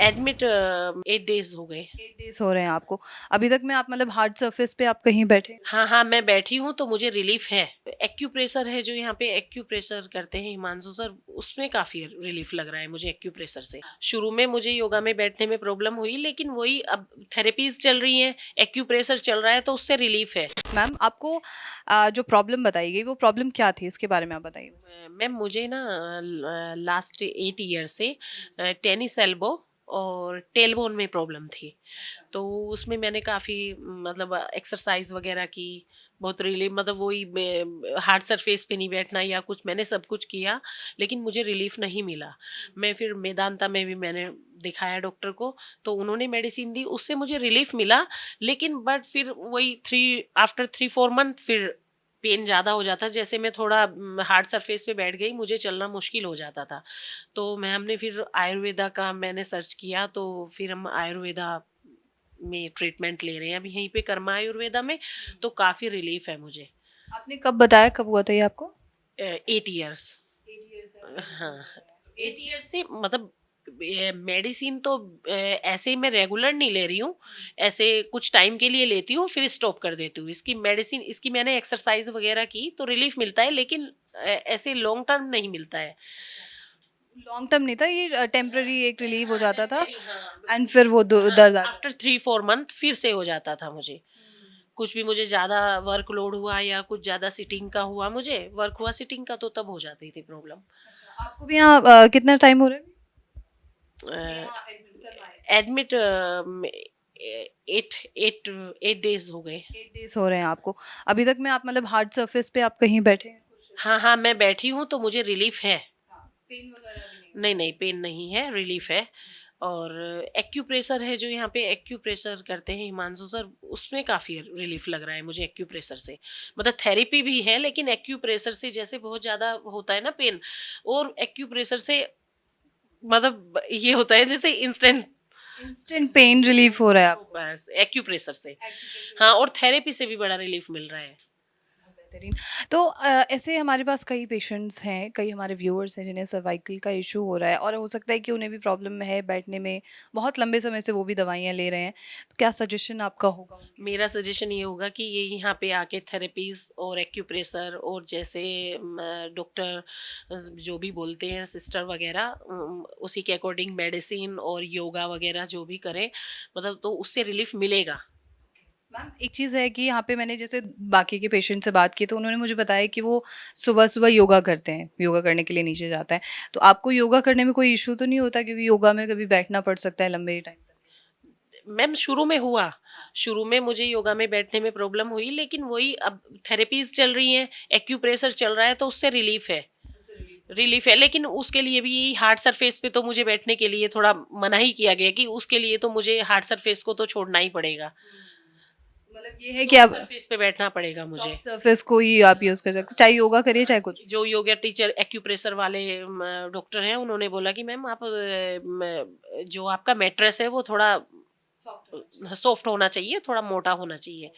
Admit 8 days हो गए। 8 days हो रहे हैं आपको। अभी तक में आप मतलब हार्ड सरफेस पे आप कहीं बैठे हैं? हाँ, हाँ, मैं बैठी हूँ तो मुझे रिलीफ है। एक्यूप्रेशर है जो यहाँ पे एक्यूप्रेशर करते हैं हिमांशु सर, उसमें काफ़ी रिलीफ लग रहा है मुझे एक्यूप्रेशर से। शुरू में मुझे योगा में बैठने में प्रॉब्लम हुई, लेकिन वही अब थेरेपीज़ चल रही हैं, एक्यूप्रेशर चल रहा है तो उससे रिलीफ है। मैम आपको जो प्रॉब्लम बताई गई वो प्रॉब्लम क्या थी? इसके बारे में आप बताइए। मैम मुझे ना लास्ट 8 ईयर से टेनिस एल्बो और टेलबोन में प्रॉब्लम थी। तो उसमें मैंने काफ़ी मतलब एक्सरसाइज वगैरह की, बहुत रिलीफ, मतलब वही हार्ड सरफेस पे नहीं बैठना या कुछ, मैंने सब कुछ किया लेकिन मुझे रिलीफ नहीं मिला। मैं फिर मेदांता में भी मैंने दिखाया डॉक्टर को, तो उन्होंने मेडिसिन दी, उससे मुझे रिलीफ मिला। लेकिन बट फिर वही 3-4 मंथ फिर पेन ज़्यादा हो जाता, जैसे मैं थोड़ा हार्ड सरफेस पे बैठ गई मुझे चलना मुश्किल हो जाता था। तो मैं हमने फिर आयुर्वेदा का मैंने सर्च किया, तो फिर हम आयुर्वेदा में ट्रीटमेंट ले रहे हैं अभी यहीं पे कर्मा आयुर्वेदा में, तो काफ़ी रिलीफ है मुझे। आपने कब बताया, कब हुआ था ये आपको? 8 ईयर्स। 8 ईयर्स से आप मेडिसिन हाँ, ले रहे हैं। तो 8 8 ईयर्स से मतलब मेडिसिन तो ऐसे ही मैं रेगुलर नहीं ले रही हूँ, ऐसे कुछ टाइम के लिए लेती हूँ फिर स्टॉप कर देती हूँ। इसकी मेडिसिन, इसकी मैंने एक्सरसाइज वगैरह की तो रिलीफ मिलता है, लेकिन ऐसे लॉन्ग टर्म नहीं मिलता है। लॉन्ग टर्म नहीं था ये, टेम्पररी एक रिलीव हो हाँ, जाता था टेम्परेरी, हाँ, एंड बिल्कुल। फिर वो हाँ, दर्द आ जाता आफ्टर 3-4 मंथ फिर से हो जाता था मुझे। कुछ भी मुझे ज़्यादा वर्कलोड हुआ या कुछ ज़्यादा सिटिंग का हुआ, मुझे वर्क हुआ सिटिंग का, तो तब हो जाती थी प्रॉब्लम। था। अच्छा, आपको भी यहाँ कितना टाइम हो रहा है? यहाँ एडमिट करवाए थे। एडमिट 8 डेज हो गए। 8 डेज़ हो रहे हैं आपको। अभी तक में आप मतलब हार्ड सरफेस पे आप कहीं बैठे हैं? हाँ, हाँ, मैं बैठी हूँ तो मुझे रिलीफ है। हाँ, पेन वगैरह भी नहीं नहीं, नहीं, पेन नहीं है, रिलीफ है। और एक्यूप्रेशर है जो यहाँ पे एक्यूप्रेशर करते हैं हिमांशु सर, उसमें काफ़ी रिलीफ लग रहा है मुझे एक्यूप्रेशर से। मतलब थेरेपी भी है लेकिन एक्यूप्रेशर से जैसे बहुत ज़्यादा होता है ना पेन, और एक्यूप्रेशर से मतलब ये होता है जैसे इंस्टेंट। इंस्टेंट पेन रिलीफ हो रहा है आपको। बस एक्यूप्रेशर से। एक्यूप्रेशर हाँ, और थेरेपी से भी बड़ा रिलीफ मिल रहा है। बेहतरीन। तो ऐसे हमारे पास कई पेशेंट्स हैं, कई हमारे व्यूअर्स हैं जिन्हें सर्वाइकल का इशू हो रहा है और हो सकता है कि उन्हें भी प्रॉब्लम है बैठने में, बहुत लंबे समय से वो भी दवाइयाँ ले रहे हैं। तो क्या सजेशन आपका होगा उनके लिए? मेरा सजेशन ये होगा कि ये यहाँ पे आके थेरेपीज और एक्यूप्रेशर और जैसे डॉक्टर जो भी बोलते हैं सिस्टर वगैरह, उसी के अकॉर्डिंग मेडिसिन और योगा वगैरह जो भी करें, मतलब तो उससे रिलीफ मिलेगा। मैम एक चीज़ है कि यहाँ पे मैंने जैसे बाकी के पेशेंट से बात की तो उन्होंने मुझे बताया कि वो सुबह-सुबह योगा करते हैं, योगा करने के लिए नीचे जाते हैं। तो आपको योगा करने में कोई इश्यू तो नहीं होता क्योंकि योगा में कभी बैठना पड़ सकता है लंबे टाइम तक? मैम शुरू में हुआ, शुरू में मुझे योगा में बैठने में प्रॉब्लम हुई, लेकिन वही अब थेरेपीज चल रही हैं, एक्यूप्रेशर चल रहा है तो उससे रिलीफ है। रिलीफ है, लेकिन उसके लिए भी यही हार्ड सरफेस पे तो मुझे बैठने के लिए थोड़ा मना ही किया गया कि उसके लिए तो मुझे हार्ड सरफेस को तो छोड़ना ही पड़ेगा। मतलब ये है कि सॉफ्ट आप सरफेस पे बैठना पड़ेगा मुझे। सॉफ्ट सरफेस को ही आप यूज़ कर सकते हैं, चाहे योगा करिए चाहे कुछ। जो योगा टीचर एक्यूप्रेशर वाले डॉक्टर हैं, उन्होंने बोला कि मैम आप जो आपका मैट्रेस है वो थोड़ा सॉफ्ट सॉफ्ट होना चाहिए, थोड़ा मोटा होना चाहिए।